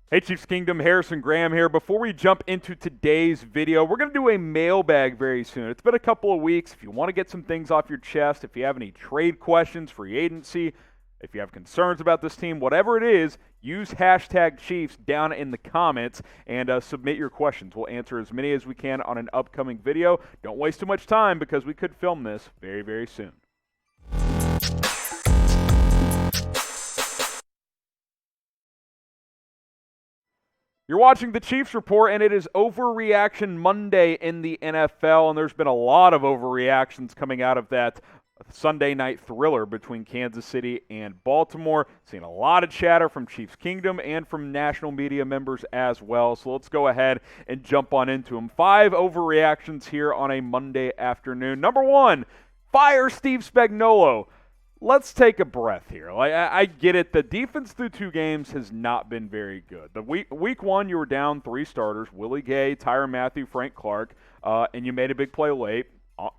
Hey Chiefs Kingdom, Harrison Graham here. Before we jump into today's video, we're going to do a mailbag very soon. It's been a couple of weeks. If you want to get some things off your chest, if you have any trade questions, free agency, if you have concerns about this team, whatever it is, use hashtag Chiefs down in the comments and submit your questions. We'll answer as many as we can on an upcoming video. Don't waste too much time because we could film this very, very soon. You're watching the Chiefs Report, and it is Overreaction Monday in the NFL, and there's been a lot of overreactions coming out of that Sunday night thriller between Kansas City and Baltimore. Seen a lot of chatter from Chiefs Kingdom and from national media members as well, so let's go ahead and jump on into them. 5 overreactions here on a Monday afternoon. Number 1, fire Steve Spagnuolo. Let's take a breath here. I get it. The defense through 2 games has not been very good. The week 1, you were down 3 starters, Willie Gay, Tyrann Mathieu, Frank Clark, and you made a big play late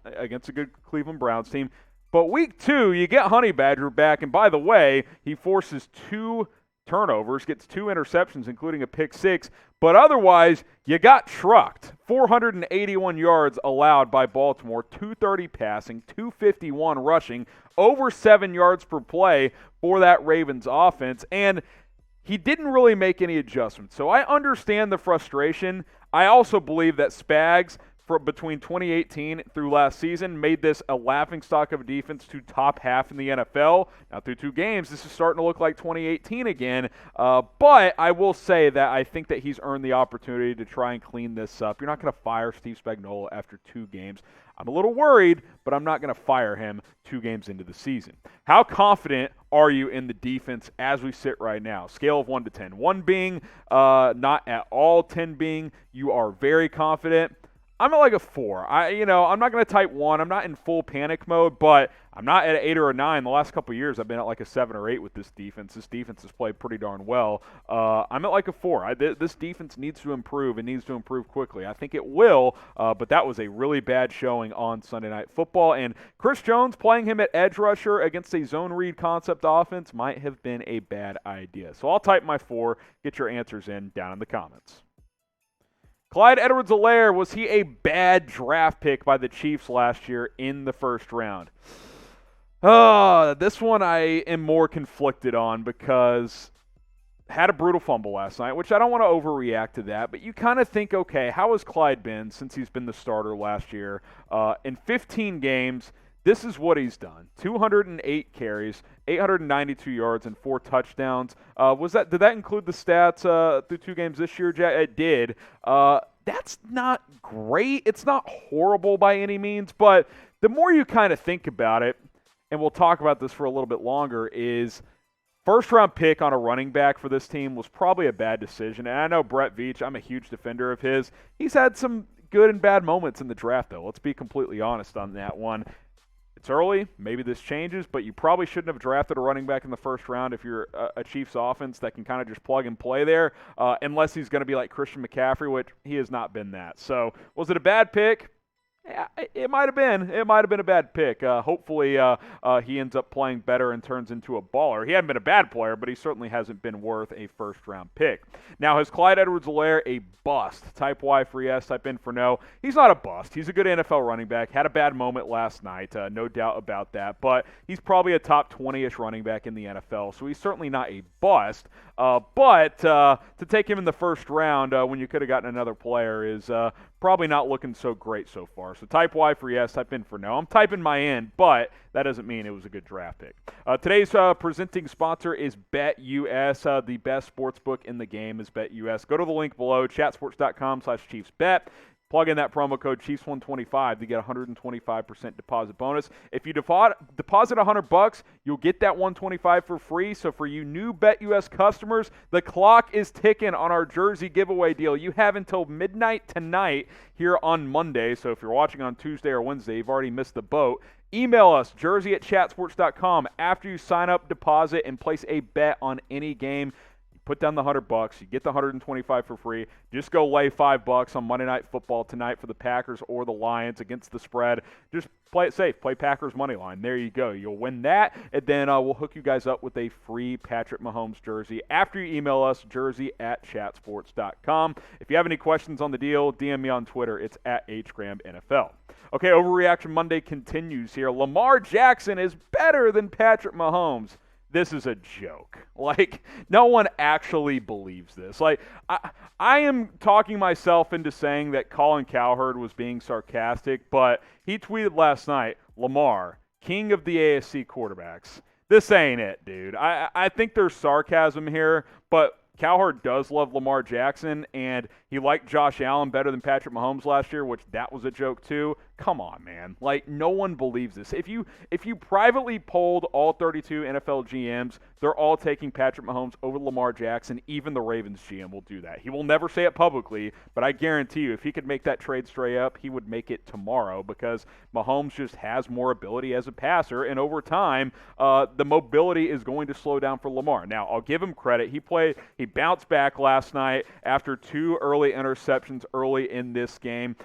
against a good Cleveland Browns team. But week 2, you get Honey Badger back, and by the way, he forces 2 turnovers, gets 2 interceptions, including a pick 6, but otherwise, you got trucked. 481 yards allowed by Baltimore, 230 passing, 251 rushing, over 7 yards per play for that Ravens offense, and he didn't really make any adjustments. So I understand the frustration. I also believe that Spags, between 2018 through last season, made this a laughingstock of a defense to top half in the NFL. Now, through 2 games, this is starting to look like 2018 again. But I will say that I think that he's earned the opportunity to try and clean this up. You're not going to fire Steve Spagnuolo after 2 games. I'm a little worried, but I'm not going to fire him 2 games into the season. How confident are you in the defense as we sit right now? Scale of 1 to 10. 1 being not at all, 10 being you are very confident. I'm at like a 4. I'm not going to type 1. I'm not in full panic mode, but I'm not at an 8 or a 9. The last couple of years, I've been at like a 7 or 8 with this defense. This defense has played pretty darn well. I'm at like a 4. This defense needs to improve. It needs to improve quickly. I think it will, but that was a really bad showing on Sunday Night Football. And Chris Jones playing him at edge rusher against a zone read concept offense might have been a bad idea. So I'll type my 4. Get your answers in down in the comments. Clyde Edwards-Helaire, was he a bad draft pick by the Chiefs last year in the first round? This one I am more conflicted on because had a brutal fumble last night, which I don't want to overreact to that, but you kind of think, okay, how has Clyde been since he's been the starter last year? In 15 games, this is what he's done. 208 carries, 892 yards, and 4 touchdowns. Did that include the stats through 2 games this year, Jack? It did. That's not great. It's not horrible by any means, but the more you kind of think about it, and we'll talk about this for a little bit longer, is first-round pick on a running back for this team was probably a bad decision. And I know Brett Veach, I'm a huge defender of his. He's had some good and bad moments in the draft, though. Let's be completely honest on that one. It's early. Maybe this changes, but you probably shouldn't have drafted a running back in the first round if you're a Chiefs offense that can kind of just plug and play there, unless he's going to be like Christian McCaffrey, which he has not been that. So was it a bad pick? Yeah, it might have been. It might have been a bad pick. Hopefully he ends up playing better and turns into a baller. He hasn't been a bad player, but he certainly hasn't been worth a first-round pick. Now, has Clyde Edwards-Helaire a bust? Type Y for yes, type in for no. He's not a bust. He's a good NFL running back. Had a bad moment last night, no doubt about that. But he's probably a top 20-ish running back in the NFL, so he's certainly not a bust. But to take him in the first round when you could have gotten another player is probably not looking so great so far. So type Y for yes, type in for no. I'm typing my in, but that doesn't mean it was a good draft pick. Today's presenting sponsor is BetUS. The best sports book in the game is BetUS. Go to the link below, chatsports.com/ChiefsBet. Plug in that promo code Chiefs125 to get a 125% deposit bonus. If you deposit $100, you'll get that $125 for free. So for you new BetUS customers, the clock is ticking on our jersey giveaway deal. You have until midnight tonight here on Monday. So if you're watching on Tuesday or Wednesday, you've already missed the boat. Email us, jersey@chatsports.com, after you sign up, deposit, and place a bet on any game. put down the $100. You get the $125 for free. Just go lay $5 on Monday Night Football tonight for the Packers or the Lions against the spread. Just play it safe. Play Packers money line. There you go. You'll win that, and then we'll hook you guys up with a free Patrick Mahomes jersey after you email us, jersey@chatsports.com. If you have any questions on the deal, DM me on Twitter. It's @HGramNFL. Okay, Overreaction Monday continues here. Lamar Jackson is better than Patrick Mahomes. This is a joke. Like, no one actually believes this. Like, I am talking myself into saying that Colin Cowherd was being sarcastic, but he tweeted last night, Lamar, king of the AFC quarterbacks. This ain't it, dude. I think there's sarcasm here, but Cowherd does love Lamar Jackson, and he liked Josh Allen better than Patrick Mahomes last year, which that was a joke too. Come on, man. Like, no one believes this. If you privately polled all 32 NFL GMs, they're all taking Patrick Mahomes over Lamar Jackson. Even the Ravens GM will do that. He will never say it publicly, but I guarantee you, if he could make that trade straight up, he would make it tomorrow because Mahomes just has more ability as a passer, and over time, the mobility is going to slow down for Lamar. Now, I'll give him credit. He bounced back last night after 2 early interceptions early in this game.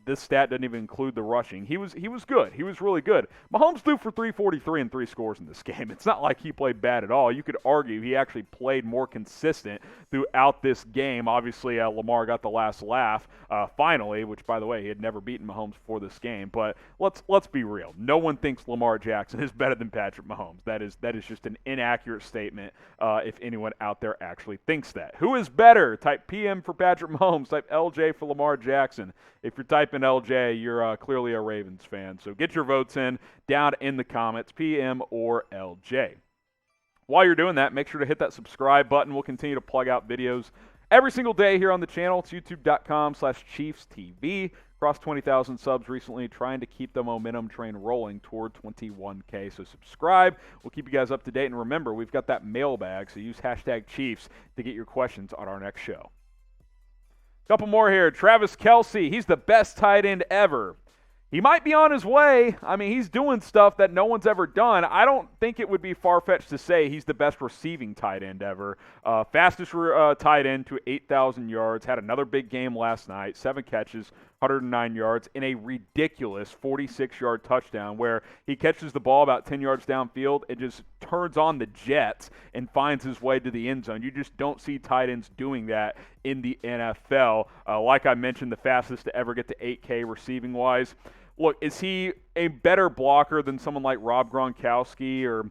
This stat doesn't even include the rushing. He was good. He was really good. Mahomes threw for 343 and 3 scores in this game. It's not like he played bad at all. You could argue he actually played more consistent throughout this game. Obviously, Lamar got the last laugh finally, which, by the way, he had never beaten Mahomes before this game. But let's be real. No one thinks Lamar Jackson is better than Patrick Mahomes. That is just an inaccurate statement if anyone out there actually thinks that. Who is better? Type PM for Patrick Mahomes. Type LJ for Lamar Jackson. If you're typing LJ, you're clearly a Ravens fan. So get your votes in down in the comments, PM or LJ. While you're doing that, make sure to hit that subscribe button. We'll continue to plug out videos every single day here on the channel. It's youtube.com/ChiefsTV. Crossed 20,000 subs recently, trying to keep the momentum train rolling toward 21K. So subscribe. We'll keep you guys up to date. And remember, we've got that mailbag, so use #Chiefs to get your questions on our next show. Couple more here. Travis Kelce, he's the best tight end ever. He might be on his way. I mean, he's doing stuff that no one's ever done. I don't think it would be far-fetched to say he's the best receiving tight end ever. Fastest tight end to 8,000 yards. Had another big game last night. 7 catches, 109 yards, in a ridiculous 46-yard touchdown where he catches the ball about 10 yards downfield and just turns on the jets and finds his way to the end zone. You just don't see tight ends doing that in the NFL. Like I mentioned, the fastest to ever get to 8K receiving-wise. Look, is he a better blocker than someone like Rob Gronkowski or,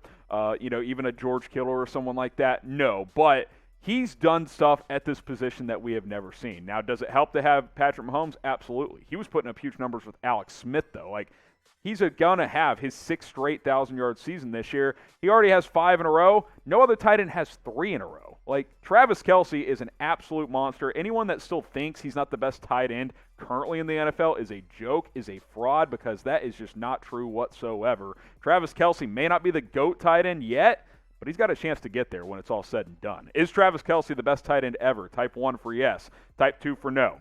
even a George Kittle or someone like that? No, but he's done stuff at this position that we have never seen. Now, does it help to have Patrick Mahomes? Absolutely. He was putting up huge numbers with Alex Smith, though. Like, he's going to have his 6th straight 1,000-yard season this year. He already has 5 in a row. No other tight end has 3 in a row. Like, Travis Kelce is an absolute monster. Anyone that still thinks he's not the best tight end currently in the NFL is a joke, is a fraud, because that is just not true whatsoever. Travis Kelce may not be the GOAT tight end yet, but he's got a chance to get there when it's all said and done. Is Travis Kelce the best tight end ever? Type 1 for yes. Type 2 for no.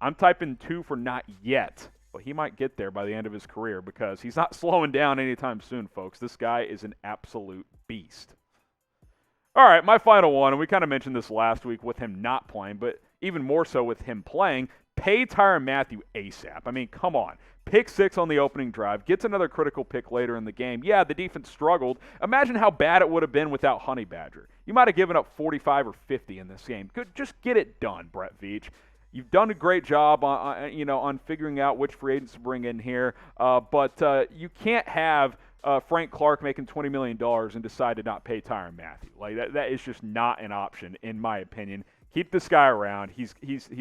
I'm typing 2 for not yet. But he might get there by the end of his career because he's not slowing down anytime soon, folks. This guy is an absolute beast. All right, my final one, and we kind of mentioned this last week with him not playing, but even more so with him playing, pay Tyrann Mathieu ASAP. I mean, come on. Pick 6 on the opening drive, gets another critical pick later in the game. Yeah, the defense struggled. Imagine how bad it would have been without Honey Badger. You might have given up 45 or 50 in this game. Just get it done, Brett Veach. You've done a great job on figuring out which free agents to bring in here, but you can't have Frank Clark making $20 million and decide to not pay Tyrann Mathieu. Like that is just not an option, in my opinion. Keep this guy around. He's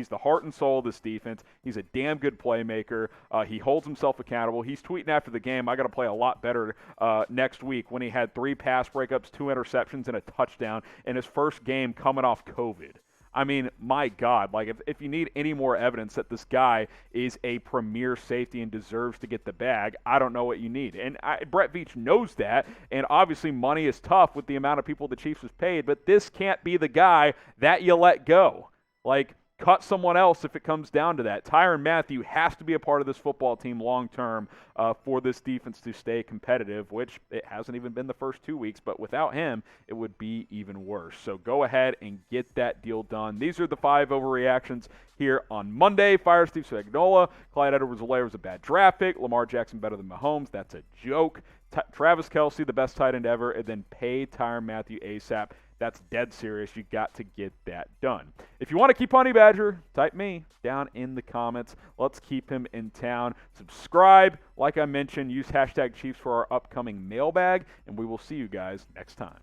the heart and soul of this defense. He's a damn good playmaker. He holds himself accountable. He's tweeting after the game, I got to play a lot better next week, when he had 3 pass breakups, 2 interceptions, and a touchdown in his first game coming off COVID. I mean, my God, like if you need any more evidence that this guy is a premier safety and deserves to get the bag, I don't know what you need. And Brett Veach knows that, and obviously money is tough with the amount of people the Chiefs have paid, but this can't be the guy that you let go. Like, cut someone else if it comes down to that. Tyrann Mathieu has to be a part of this football team long term for this defense to stay competitive, which it hasn't even been the first 2 weeks, but without him, it would be even worse. So go ahead and get that deal done. These are the 5 overreactions here on Monday. Fire Steve Spagnuolo. Clyde Edwards-Helaire was a bad draft pick. Lamar Jackson better than Mahomes. That's a joke. Travis Kelce, the best tight end ever, and then pay Tyrann Mathieu ASAP. That's dead serious. You got to get that done. If you want to keep Honey Badger, type me down in the comments. Let's keep him in town. Subscribe. Like I mentioned, use hashtag Chiefs for our upcoming mailbag, and we will see you guys next time.